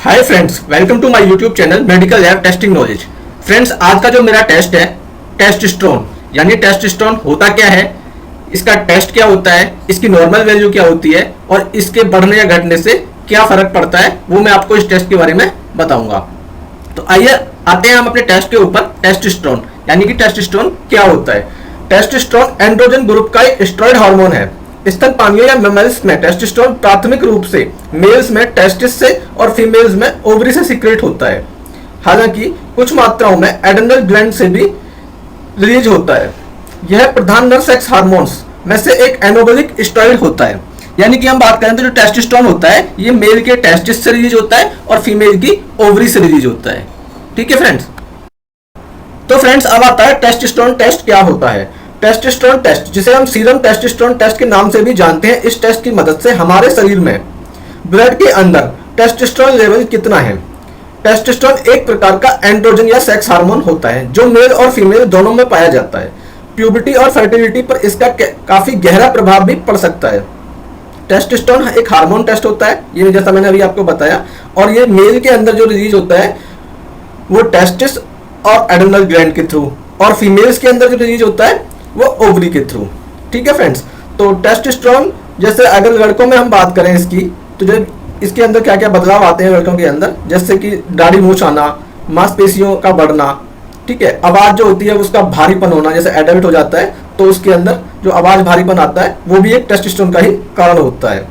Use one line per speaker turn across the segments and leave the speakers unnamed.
Hi friends, welcome to my YouTube channel medical lab testing knowledge. Friends, आज का जो मेरा टेस्ट है टेस्टोस्टेरोन, यानी टेस्टोस्टेरोन होता क्या है, इसका टेस्ट क्या होता है, इसकी नॉर्मल वैल्यू क्या होती है और इसके बढ़ने या घटने से क्या फर्क पड़ता है, वो मैं आपको इस टेस्ट के बारे में बताऊंगा। तो आइए आते हैं हम अपने टेस्ट के ऊपर। टेस्टोस्टेरोन यानी कि टेस्टोस्टेरोन क्या होता है। टेस्टोस्टेरोन एंड्रोजन ग्रुप का एक स्टेरॉयड हार्मोन है। स्तनपानियों या मैमल्स में टेस्टोस्टेरोन प्राथमिक रूप से मेल्स में टेस्टिस से और फीमेल्स में ओवरी से सीक्रेट होता है। हालांकि कुछ मात्राओं में एड्रेनल ग्लैंड से भी रिलीज होता है। यह प्रधान नर सेक्स हार्मोन्स में से एक एनाबॉलिक स्टेरॉयड होता है। यानी कि हम बात करें तो जो टेस्टोस्टेरोन होता है ये मेल के टेस्टिस से रिलीज होता है और फीमेल की ओवरी से रिलीज होता है। ठीक है फ्रेंड्स। तो फ्रेंड्स, अब आता है टेस्टोस्टेरोन टेस्ट क्या होता है। टेस्टोस्टेरोन टेस्ट, जिसे हम सीरम टेस्टोस्टेरोन टेस्ट के नाम से भी जानते हैं, इस टेस्ट की मदद से हमारे शरीर में ब्लड के अंदर टेस्टोस्टेरोन लेवल कितना है। टेस्टोस्टेरोन एक प्रकार का एंड्रोजन या सेक्स हार्मोन होता है जो मेल और फीमेल दोनों में पाया जाता है। प्यूबर्टी और फर्टिलिटी पर इसका काफी गहरा प्रभाव भी पड़ सकता है। टेस्टोस्टेरोन एक हार्मोन टेस्ट होता है, ये जैसा मैंने अभी आपको बताया, और ये मेल के अंदर जो रिलीज होता है वो टेस्टिस और एड्रेनल ग्लैंड के थ्रू, और फीमेल्स के अंदर जो रिलीज होता है वो ओवरी के थ्रू। ठीक है फ्रेंड्स। तो टेस्टोस्टेरोन, जैसे अगर लड़कों में हम बात करें इसकी, तो जो इसके अंदर क्या क्या बदलाव आते हैं लड़कों के अंदर, जैसे कि दाढ़ी मूंछ आना, मांसपेशियों का बढ़ना, ठीक है, आवाज जो होती है उसका भारीपन होना, जैसे एडल्ट हो जाता है तो उसके अंदर जो आवाज भारीपन आता है वो भी एक टेस्टोस्टेरोन का ही कारण होता है।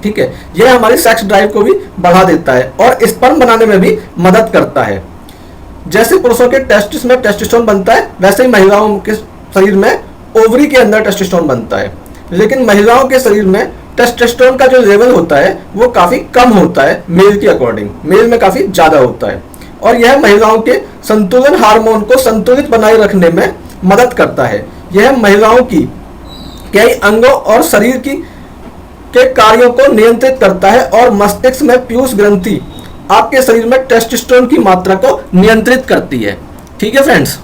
ठीक है, यह हमारी सेक्स ड्राइव को भी बढ़ा देता है और स्पर्म बनाने में भी मदद करता है। जैसे पुरुषों के टेस्टिस में टेस्टोस्टेरोन बनता है, वैसे ही महिलाओं के शरीर में ओवरी के अंदर टेस्टोस्टेरोन बनता है। लेकिन महिलाओं के शरीर में टेस्टोस्टेरोन का जो लेवल होता है वो काफी कम होता है मेल के अकॉर्डिंग, मेल में काफी ज्यादा होता है, और यह महिलाओं के संतुलन हार्मोन को संतुलित बनाए रखने में मदद करता है। यह महिलाओं की कई अंगों और शरीर के कार्यों को नियंत्रित करता है, और मस्तिष्क में पीयूष ग्रंथि आपके शरीर में टेस्टोस्टेरोन की मात्रा को नियंत्रित करती है। ठीक है फ्रेंड्स।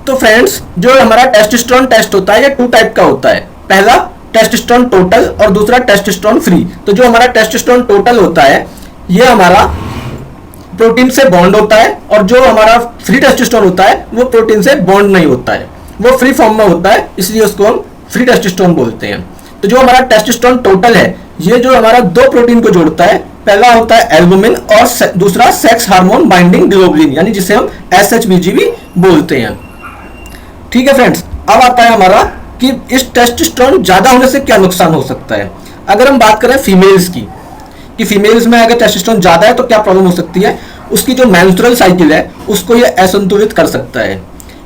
तो फ्रेंड्स, जो हमारा टेस्टोस्टेरोन टेस्ट होता है ये 2 टाइप का होता है। पहला टेस्टोस्टेरोन टोटल और दूसरा टेस्टोस्टेरोन फ्री। तो जो हमारा टेस्टोस्टेरोन टोटल होता है ये हमारा प्रोटीन से बॉन्ड होता है, और जो हमारा फ्री टेस्टोस्टेरोन होता है वो प्रोटीन से बॉन्ड नहीं होता है, वो फ्री फॉर्म में होता है, इसलिए उसको हम फ्री टेस्टोस्टेरोन बोलते हैं। तो जो हमारा टेस्टोस्टेरोन टोटल है ये जो हमारा 2 प्रोटीन को जोड़ता है, पहला होता है एल्बुमिन और दूसरा सेक्स हार्मोन बाइंडिंग ग्लोबुलिन, यानी जिसे हम SHBG भी बोलते हैं। ठीक है फ्रेंड्स। अब आता है हमारा कि इस टेस्टोस्टेरोन ज्यादा होने से क्या नुकसान हो सकता है। अगर हम बात करें फीमेल्स की, कि फीमेल्स में अगर टेस्टोस्टेरोन ज्यादा है तो क्या प्रॉब्लम हो सकती है, उसकी जो मेंस्ट्रुअल साइकिल है उसको ये असंतुलित कर सकता है।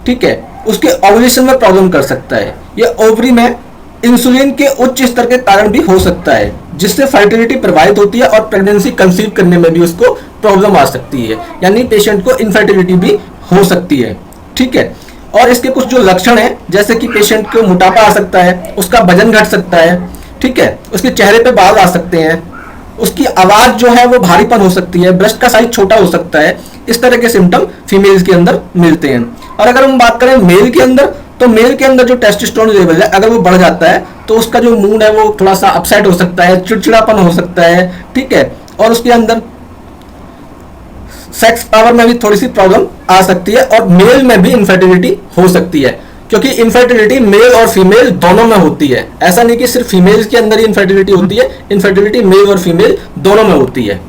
ठीक है, उसके ओव्यूलेशन में प्रॉब्लम कर सकता है, ये ओवरी में इंसुलिन के उच्च स्तर के कारण भी हो सकता है, जिससे फर्टिलिटी प्रभावित होती है और प्रेगनेंसी कंसीव करने में भी उसको प्रॉब्लम आ सकती है, यानी पेशेंट को इनफर्टिलिटी भी हो सकती है। ठीक है, और इसके कुछ जो लक्षण हैं, जैसे कि पेशेंट को मोटापा आ सकता है, उसका वजन घट सकता है, ठीक है, उसके चेहरे पे बाल आ सकते हैं, उसकी आवाज जो है वो भारीपन हो सकती है, ब्रेस्ट का साइज छोटा हो सकता है। इस तरह के सिम्टम फीमेल्स के अंदर मिलते हैं। और अगर हम बात करें मेल के अंदर, तो मेल के अंदर जो टेस्टोस्टेरोन लेवल है अगर वो बढ़ जाता है तो उसका जो मूड है वो थोड़ा सा अपसेट हो सकता है, चिड़चिड़ापन हो सकता है, ठीक है, और उसके अंदर सेक्स पावर में भी थोड़ी सी प्रॉब्लम आ सकती है, और मेल में भी इनफर्टिलिटी हो सकती है, क्योंकि इनफर्टिलिटी मेल और फीमेल दोनों में होती है। ऐसा नहीं कि सिर्फ फीमेल्स के अंदर ही इनफर्टिलिटी होती है, इनफर्टिलिटी मेल और फीमेल दोनों में होती है।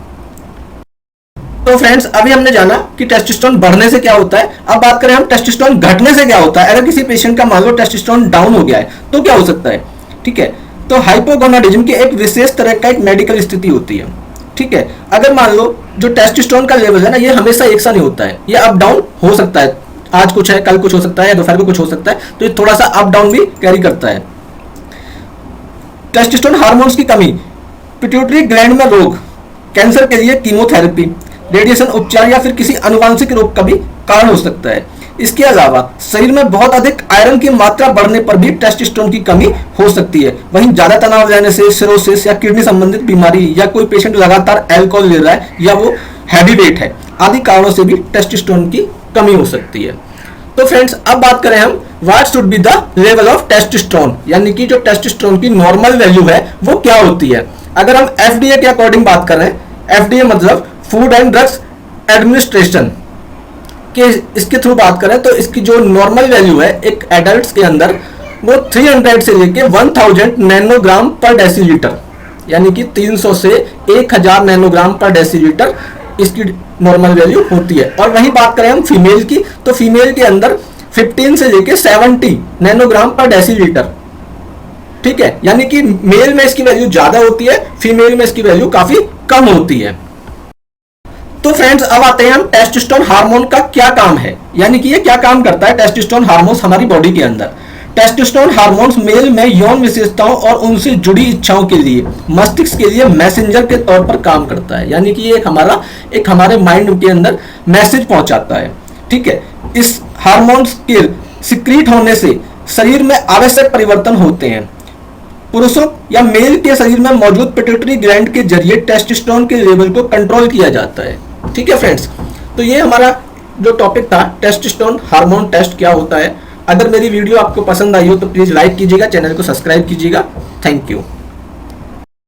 तो फ्रेंड्स, अभी हमने जाना कि टेस्टोस्टेरोन बढ़ने से क्या होता है। अब बात करें हम टेस्टोस्टेरोन घटने से क्या होता है। अगर किसी पेशेंट का मान लो टेस्टोस्टेरोन डाउन हो गया है तो क्या हो सकता है। ठीक है, तो हाइपोगोनाडिज्म की एक विशेष तरह का एक मेडिकल स्थिति होती है। ठीक है, अगर मान लो जो टेस्टोस्टेरोन का लेवल है ना ये हमेशा एक सा नहीं होता है, ये अप डाउन हो सकता है, आज कुछ है कल कुछ हो सकता है, या दोपहर को कुछ हो सकता है, तो ये थोड़ा सा अप डाउन भी कैरी करता है। टेस्टोस्टेरोन हार्मोन्स की कमी पिट्यूटरी ग्लैंड में रोग, कैंसर के लिए कीमोथेरेपी, रेडिएशन उपचार या फिर किसी अनुवांशिक रोग का भी कारण हो सकता है। इसके अलावा शरीर में बहुत अधिक आयरन की मात्रा बढ़ने पर भी टेस्टोस्टेरोन की कमी हो सकती है। वहीं ज्यादा तनाव लेने से सिरोसिस या किडनी संबंधित बीमारी, या कोई पेशेंट लगातार अल्कोहल ले रहा है, या वो हैवी वेट है, आदि कारणों से भी टेस्टोस्टेरोन की कमी हो सकती है। तो फ्रेंड्स, अब बात करें हम what should be the level of testosterone, यानी कि जो टेस्टोस्टेरोन की नॉर्मल वैल्यू है वो क्या होती है। अगर हम FDA के अकॉर्डिंग बात करें FDA मतलब फूड एंड ड्रग्स एडमिनिस्ट्रेशन के इसके थ्रू बात करें तो इसकी जो नॉर्मल वैल्यू है एक एडल्ट के अंदर वो 300 से लेके 1000 नैनोग्राम पर डेसीलीटर, यानी कि 300 से 1000 नैनोग्राम पर डेसीलीटर इसकी नॉर्मल वैल्यू होती है। और वहीं बात करें हम फीमेल की, तो फीमेल के अंदर 15 से लेके 70 नैनोग्राम पर डेसीलीटर, ठीक है, यानी कि मेल में इसकी वैल्यू ज्यादा होती है, फीमेल में इसकी वैल्यू काफी कम होती है। तो फ्रेंड्स अब आते हैं हम टेस्टोस्टेरोन हार्मोन का क्या काम है, यानी कि ये क्या काम करता है टेस्टोस्टेरोन हार्मोन हमारी बॉडी के अंदर। टेस्टोस्टेरोन हार्मोन्स मेल में यौन विशेषताओं और उनसे जुड़ी इच्छाओं के लिए मस्तिष्क के लिए मैसेंजर के तौर पर काम करता है, यानी कि ये एक हमारे माइंड के अंदर मैसेज पहुंचाता है, ठीक है। इस हार्मोन्स के सिक्रीट होने से शरीर में आवश्यक परिवर्तन होते हैं। पुरुषों या मेल के शरीर में मौजूद पिट्यूटरी ग्लैंड के जरिए टेस्टोस्टेरोन के लेवल को कंट्रोल किया जाता है, ठीक है फ्रेंड्स। तो ये हमारा जो टॉपिक था टेस्टोस्टेरोन हार्मोन टेस्ट क्या होता है। अगर मेरी वीडियो आपको पसंद आई हो तो प्लीज लाइक कीजिएगा, चैनल को सब्सक्राइब कीजिएगा। Thank you.